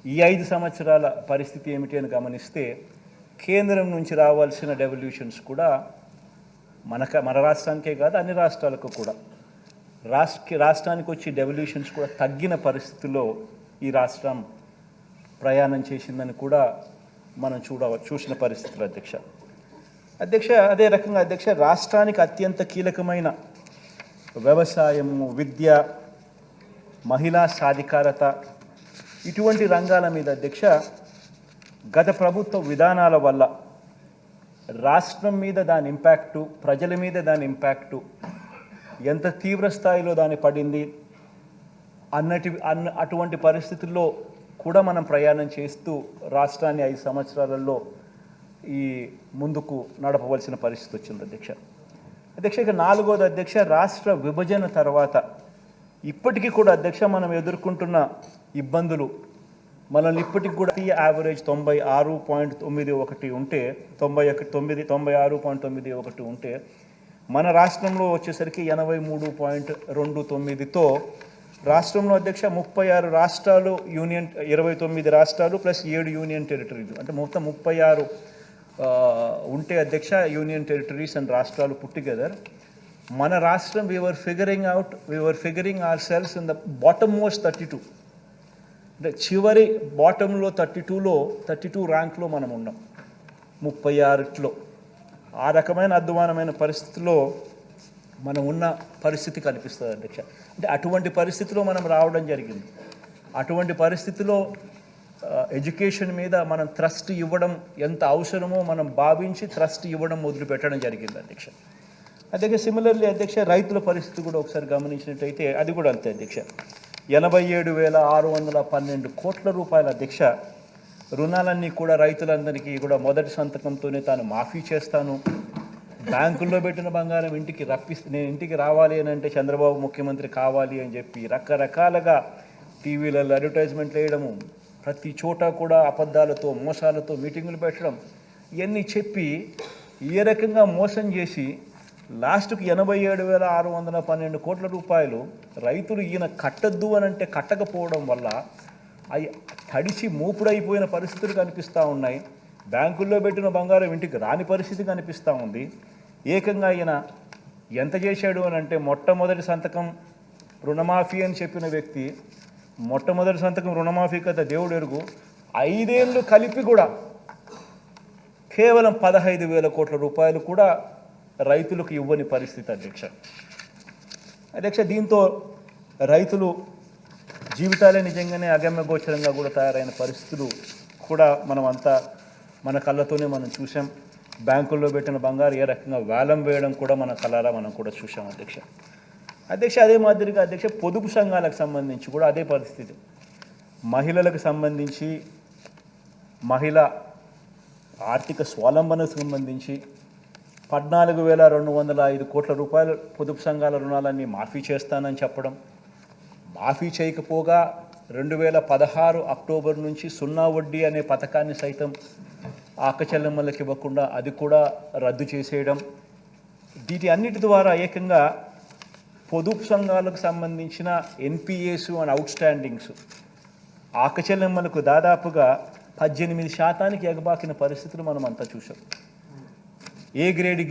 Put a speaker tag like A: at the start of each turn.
A: ఈ 5 సంవత్సరాల పరిస్థితి ఏమిటి అని గమనిస్తే కేంద్రం నుంచి రావాల్సిన డెవల్యూషన్స్ కూడా మన రాష్ట్రానికే కాదు అన్ని రాష్ట్రాలకు కూడా రాష్ట్రానికి వచ్చి డెవల్యూషన్స్ కూడా తగ్గిన పరిస్థితుల్లో ఈ రాష్ట్రం ప్రయాణం చేసిందని కూడా మనం చూసిన పరిస్థితులు అధ్యక్ష అదే రకంగా అధ్యక్ష రాష్ట్రానికి అత్యంత కీలకమైన వ్యవసాయము విద్య మహిళా సాధికారత ఇటువంటి రంగాల మీద అధ్యక్ష గత ప్రభుత్వ విధానాల వల్ల రాష్ట్రం మీద దాని ఇంపాక్టు ప్రజల మీద దాని ఇంపాక్టు ఎంత తీవ్ర స్థాయిలో దాని పడింది అటువంటి పరిస్థితుల్లో కూడా మనం ప్రయాణం చేస్తూ రాష్ట్రాన్ని 5 సంవత్సరాలలో ఈ ముందుకు నడపవలసిన పరిస్థితి వచ్చింది అధ్యక్ష ఇక 4వది అధ్యక్ష రాష్ట్ర విభజన తర్వాత ఇప్పటికీ కూడా అధ్యక్ష మనం ఎదుర్కొంటున్న ఇబ్బందులు మనల్ని ఇప్పటికి కూడా యావరేజ్ 96.91 ఉంటే 96.91 ఉంటే మన రాష్ట్రంలో వచ్చేసరికి 83.29తో రాష్ట్రంలో అధ్యక్ష 36 రాష్ట్రాలు యూనియన్ 29 రాష్ట్రాలు ప్లస్ 7 యూనియన్ టెరిటరీలు అంటే మొత్తం 36 ఉంటే అధ్యక్ష యూనియన్ టెరిటరీస్ అండ్ రాష్ట్రాలు పుట్ టుగెదర్ మన రాష్ట్రం we're figuring ourselves in the bottom most 32 అంటే చివరి బాటంలో 32 ర్యాంక్లో మనం ఉన్నాం 36లో ఆ రకమైన అధ్వానమైన పరిస్థితిలో మనం ఉన్న పరిస్థితి కనిపిస్తుంది అధ్యక్ష అంటే అటువంటి పరిస్థితిలో మనం రావడం జరిగింది అటువంటి పరిస్థితిలో ఎడ్యుకేషన్ మీద మనం ట్రస్ట్ ఇవ్వడం ఎంత అవసరమో మనం భావించి ట్రస్ట్ ఇవ్వడం మొదలుపెట్టడం జరిగింది అధ్యక్ష సిమిలర్లీ అధ్యక్ష రైతుల పరిస్థితి కూడా ఒకసారి గమనించినట్టయితే అది కూడా అంతే అధ్యక్ష 87,612 కోట్ల రూపాయల అధ్యక్ష రుణాలన్నీ కూడా రైతులందరికీ కూడా మొదటి సంతకంతోనే తాను మాఫీ చేస్తాను బ్యాంకుల్లో పెట్టిన బంగారం నేను ఇంటికి రావాలి అని అంటే చంద్రబాబు ముఖ్యమంత్రి కావాలి అని చెప్పి రకరకాలుగా టీవీలలో అడ్వర్టైజ్మెంట్లు వేయడము ప్రతి చోట కూడా అబద్ధాలతో మోసాలతో మీటింగులు పెట్టడం ఇవన్నీ చెప్పి ఏ రకంగా మోసం చేసి లాస్ట్కి 87,612 కోట్ల రూపాయలు రైతులు ఈయన కట్టద్దు అని అంటే కట్టకపోవడం వల్ల అవి తడిచి మూపుడైపోయిన పరిస్థితులు కనిపిస్తూ ఉన్నాయి బ్యాంకుల్లో పెట్టిన బంగారం ఇంటికి రాని పరిస్థితి కనిపిస్తూ ఉంది ఏకంగా ఈయన ఎంత చేశాడు అని అంటే మొట్టమొదటి సంతకం రుణమాఫీ అని చెప్పిన వ్యక్తి మొట్టమొదటి సంతకం రుణమాఫీ కదా దేవుడు ఎరుగు 5 ఏళ్ళు కలిపి కూడా కేవలం 15,000 కోట్ల రూపాయలు కూడా రైతులకు ఇవ్వని పరిస్థితి అధ్యక్ష దీంతో రైతులు జీవితాలే నిజంగానే అగమ్యగోచరంగా కూడా తయారైన పరిస్థితులు కూడా మన కళ్ళతోనే మనం చూసాం బ్యాంకుల్లో పెట్టిన బంగారు ఏ రకంగా వేలం వేయడం కూడా మన కళ్ళారా మనం కూడా చూసాం అధ్యక్ష అదే మాదిరిగా అధ్యక్ష పొదుపు సంఘాలకు సంబంధించి కూడా అదే పరిస్థితి మహిళలకు సంబంధించి మహిళ ఆర్థిక స్వావలంబనకు సంబంధించి 14,205 కోట్ల రూపాయలు పొదుపు సంఘాల రుణాలన్నీ మాఫీ చేస్తానని చెప్పడం మాఫీ చేయకపోగా 2016 అక్టోబర్ నుంచి 0 వడ్డీ అనే పథకాన్ని సైతం అక్కచెల్లెమ్మలకు ఇవ్వకుండా అది కూడా రద్దు చేసేయడం వీటి అన్నిటి ద్వారా ఏకంగా పొదుపు సంఘాలకు సంబంధించిన ఎన్పిఏస్ అండ్ అవుట్ స్టాండింగ్స్ అక్కచెల్లెమ్మలకు దాదాపుగా 18% ఎగబాకిన పరిస్థితులు మనం అంతా చూసాం ఏ గ్రేడ్